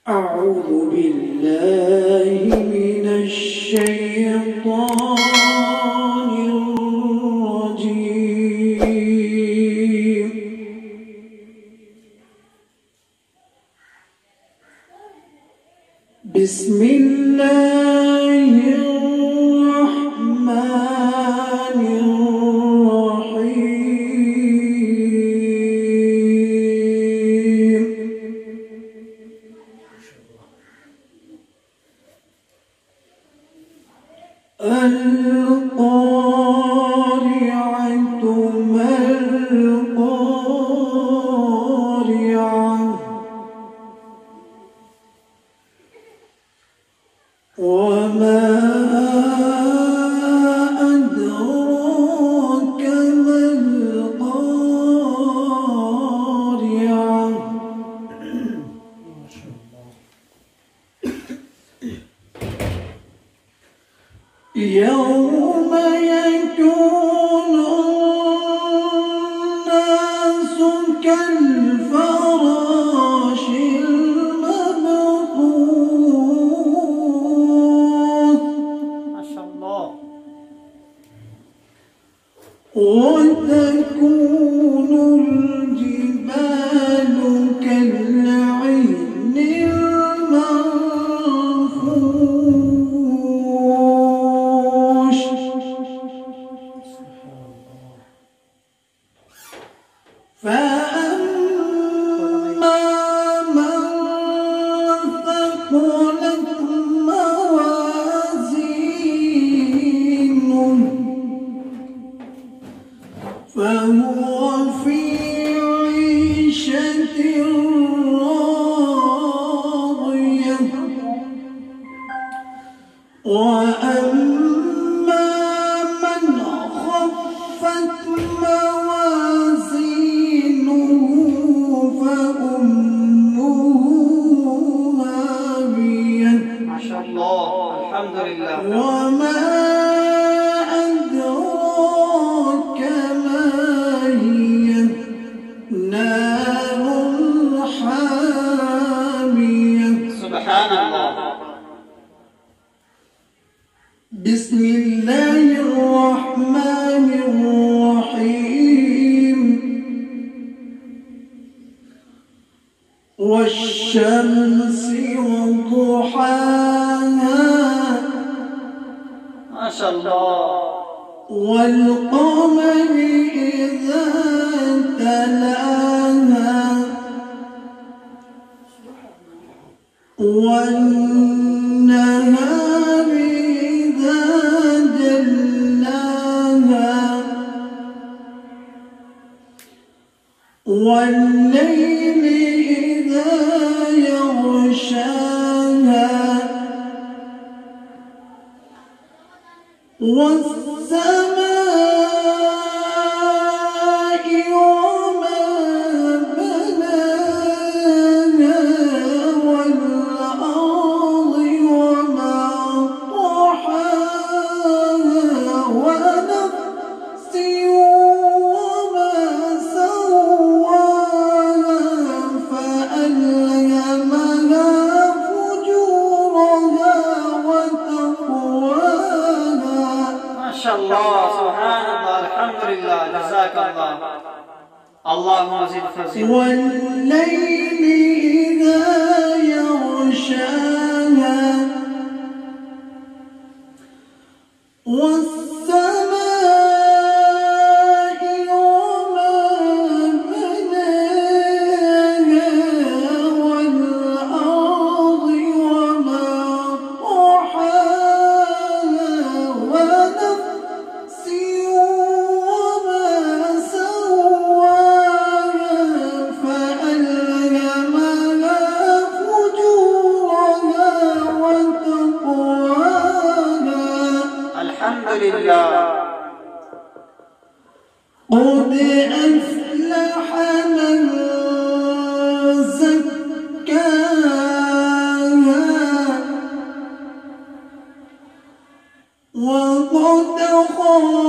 أعوذ بالله من الشيطان الرجيم. بسم الله الرحمن الرحيم. القارعة ما القارعة وما أدراك ما القارعة يوم يكون الناس كالفراش المبثوث. ما شاء الله. وتكون الجبال كالعهن المنفوش. فأما من ثقلت موازينه فهو في عيشة راضية. وأما من خفت موازينه فأمه هاوية. ما شاء الله، الحمد لله. وما أدراك ما هي نار حامية. سبحان الله. بسم الله الرحمن الرحيم. والشمس وضحاها. ما شاء الله. والقمر إذا تلاها. والنهار إذا جلاها. والليل إذا يغشاها. والسماء وما بناها. والأرض وما طحاها. ونفس وما سواها. فألهمها فجورها وتقواها. ما شاء الله، سبحان الله، الحمد لله، جزاك الله. اللهم زد فزد. والليل إذا يغشاها. والسماء وما بناها. والأرض وما طحاها. ونفس وما سواها. فألهمها فجورها وتقواها. الحمد لله. قد أفلح من زكاها. وقد خاب